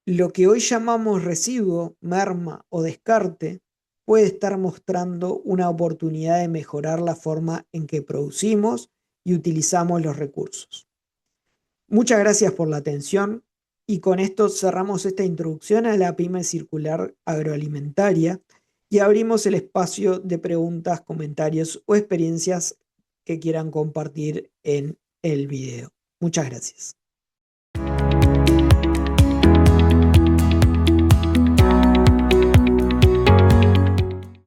Lo que hoy llamamos residuo, merma o descarte puede estar mostrando una oportunidad de mejorar la forma en que producimos y utilizamos los recursos. Muchas gracias por la atención y con esto cerramos esta introducción a la pyme circular agroalimentaria y abrimos el espacio de preguntas, comentarios o experiencias que quieran compartir en el video. Muchas gracias.